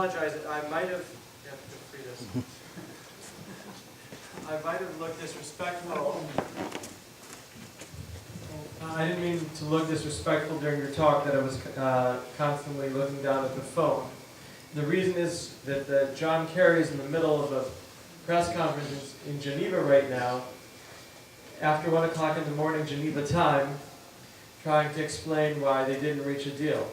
apologize. I might have, you have to free this. I might have looked disrespectful. I didn't mean to look disrespectful during your talk that I was constantly looking down at the phone. The reason is that John Kerry is in the middle of a press conference in Geneva right now, after 1 o'clock in the morning Geneva time, trying to explain why they didn't reach a deal.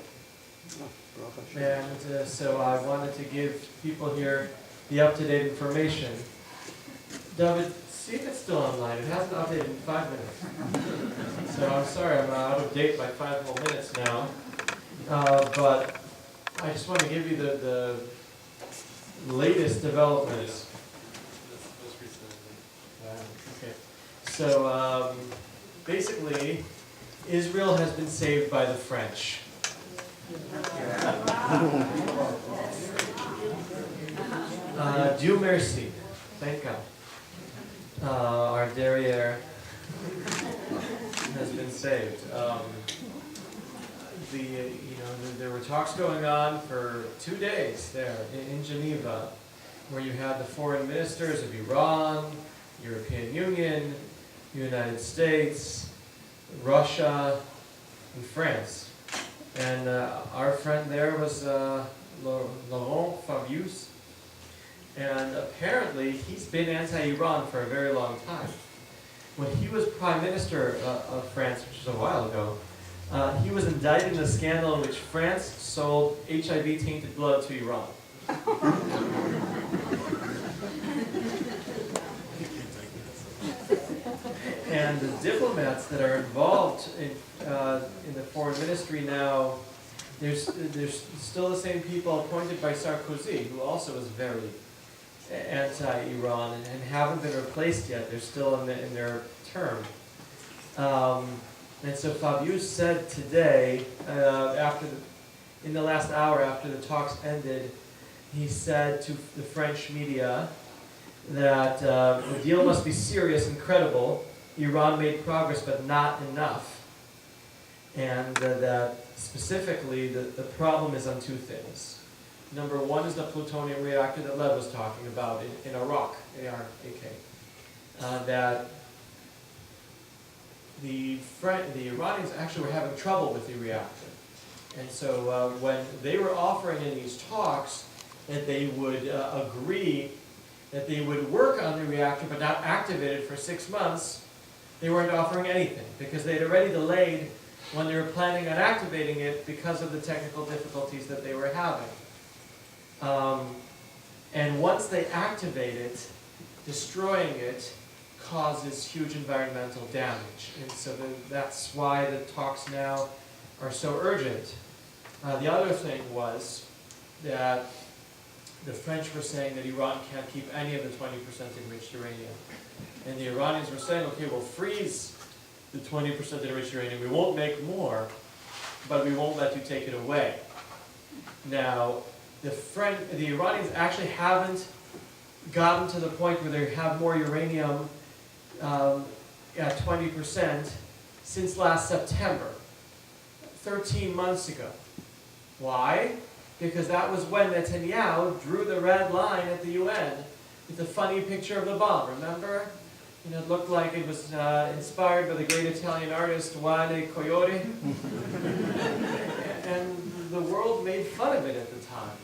And so I wanted to give people here the up-to-date information. David, see if it's still online. It hasn't updated in 5 minutes. So I'm sorry, I'm out of date by 5 more minutes now. But I just want to give you the latest developments. Okay. So basically, Israel has been saved by the French. Dieu merci. Thank God. Our derriere has been saved. There were talks going on for 2 days there in Geneva, where you had the foreign ministers of Iran, European Union, United States, Russia, and France. And our friend there was Laurent Fabius. And apparently, he's been anti-Iran for a very long time. When he was Prime Minister of France, which was a while ago, he was indicted in a scandal in which France sold HIV-tainted blood to Iran. And the diplomats that are involved in the foreign ministry now, there's still the same people appointed by Sarkozy, who also is very anti-Iran and haven't been replaced yet. They're still in their term. And so Fabius said today, in the last hour after the talks ended, he said to the French media that the deal must be serious and credible. Iran made progress, but not enough. And that specifically, the problem is on 2 things. Number 1 is the plutonium reactor that Lev was talking about in Iraq, ARAK. That the Iranians actually were having trouble with the reactor. And so when they were offering in these talks that they would agree that they would work on the reactor but not activate it for 6 months, they weren't offering anything because they'd already delayed when they were planning on activating it because of the technical difficulties that they were having. And once they activate it, destroying it causes huge environmental damage. And so that's why the talks now are so urgent. The other thing was that the French were saying that Iran can't keep any of the 20% enriched uranium. And the Iranians were saying, okay, we'll freeze the 20% enriched uranium. We won't make more, but we won't let you take it away. Now, the Iranians actually haven't gotten to the point where they have more uranium at 20% since last September, 13 months ago. Why? Because that was when Netanyahu drew the red line at the UN with the funny picture of the bomb, remember? It looked like it was inspired by the great Italian artist Wale Coyote. And the world made fun of it at the time.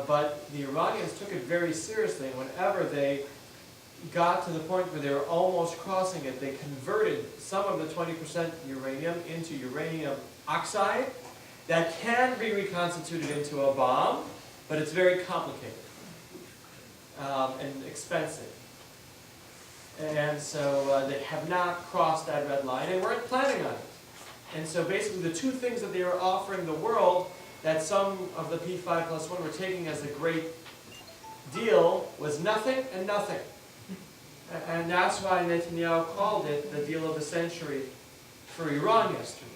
But the Iranians took it very seriously. Whenever they got to the point where they were almost crossing it, they converted some of the 20% uranium into uranium oxide that can be reconstituted into a bomb, but it's very complicated and expensive. And so they have not crossed that red line and weren't planning on it. And so basically the 2 things that they were offering the world that some of the P5+1 were taking as a great deal was nothing and nothing. And that's why Netanyahu called it the deal of the century for Iran yesterday.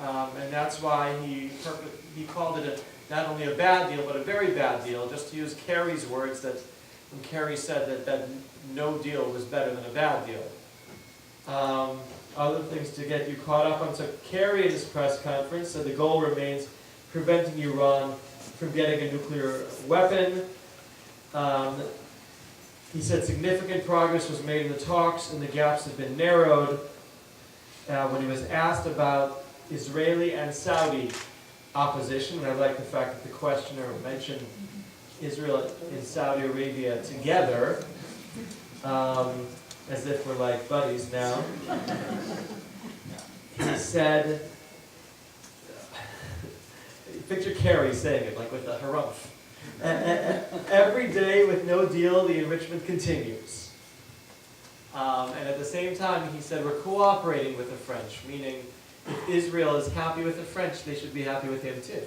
And that's why he called it not only a bad deal, but a very bad deal, just to use Kerry's words, that when Kerry said that no deal was better than a bad deal. Other things to get you caught up on. So Kerry at his press conference said the goal remains preventing Iran from getting a nuclear weapon. He said significant progress was made in the talks and the gaps have been narrowed. When he was asked about Israeli and Saudi opposition, and I like the fact that the questioner mentioned Israel and Saudi Arabia together, as if we're like buddies now. He said, picture Kerry saying it, like with a harumph. Every day with no deal, the enrichment continues. And at the same time, he said, we're cooperating with the French, meaning if Israel is happy with the French, they should be happy with him too.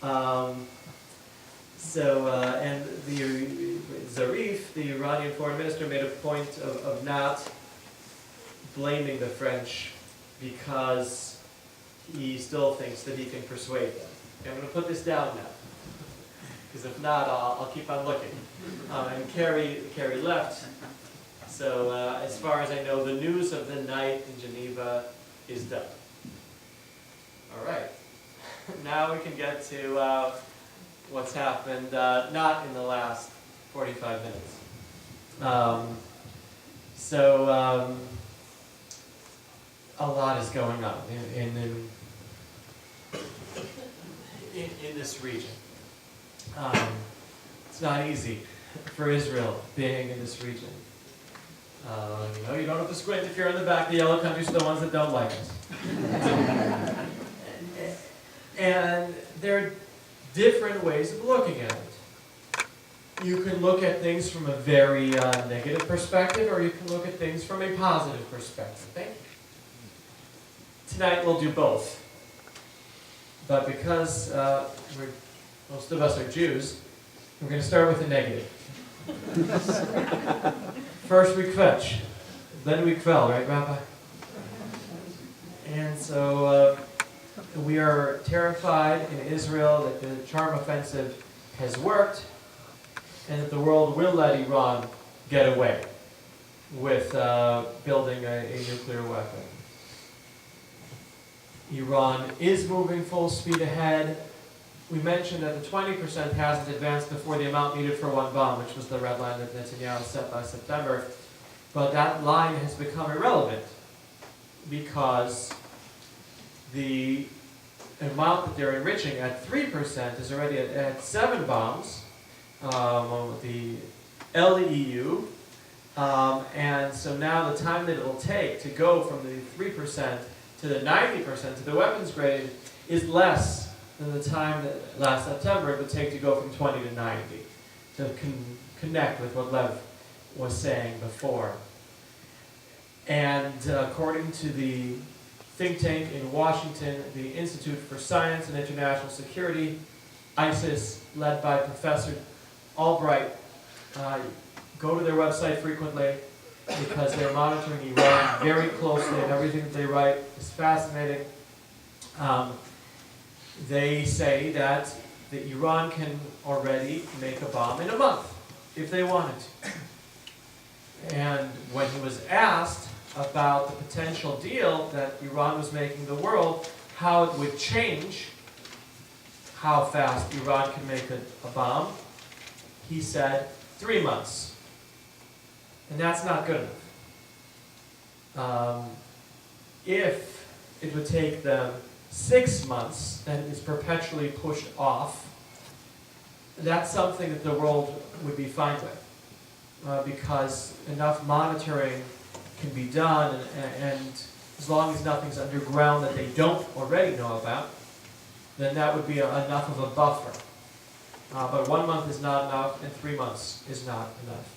And the Zarif, the Iranian foreign minister, made a point of not blaming the French because he still thinks that he can persuade them. Okay, I'm going to put this down now, because if not, I'll keep on looking. And Kerry left. So as far as I know, the news of the night in Geneva is done. All right. Now we can get to what's happened, not in the last 45 minutes. A lot is going on in this region. It's not easy for Israel being in this region. You don't have to squint if you're in the back. The yellow countries are the ones that don't like us. And there are different ways of looking at it. You can look at things from a very negative perspective, or you can look at things from a positive perspective. Thank you. Tonight we'll do both. But because most of us are Jews, we're going to start with the negative. First we kvetch, then we quell, right, Rabbi? And so we are terrified in Israel that the charm offensive has worked and that the world will let Iran get away with building a nuclear weapon. Iran is moving full speed ahead. We mentioned that the 20% hasn't advanced before the amount needed for one bomb, which was the red line that Netanyahu set by September. But that line has become irrelevant because the amount that they're enriching at 3% is already at 7 bombs, the LEU, and so now the time that it will take to go from the 3% to the 90% to the weapons grade is less than the time that last September it would take to go from 20 to 90, to connect with what Lev was saying before. And according to the think tank in Washington, the Institute for Science and International Security, ISIS, led by Professor Albright, go to their website frequently because they're monitoring Iran very closely, and everything that they write is fascinating. They say that Iran can already make a bomb in a month if they wanted to. And when he was asked about the potential deal that Iran was making the world, how it would change how fast Iran can make a bomb, he said 3 months. And that's not good enough. If it would take them 6 months, then it's perpetually pushed off, that's something that the world would be fine with. Because enough monitoring can be done, and as long as nothing's underground that they don't already know about, then that would be enough of a buffer. But 1 month is not enough, and 3 months is not enough.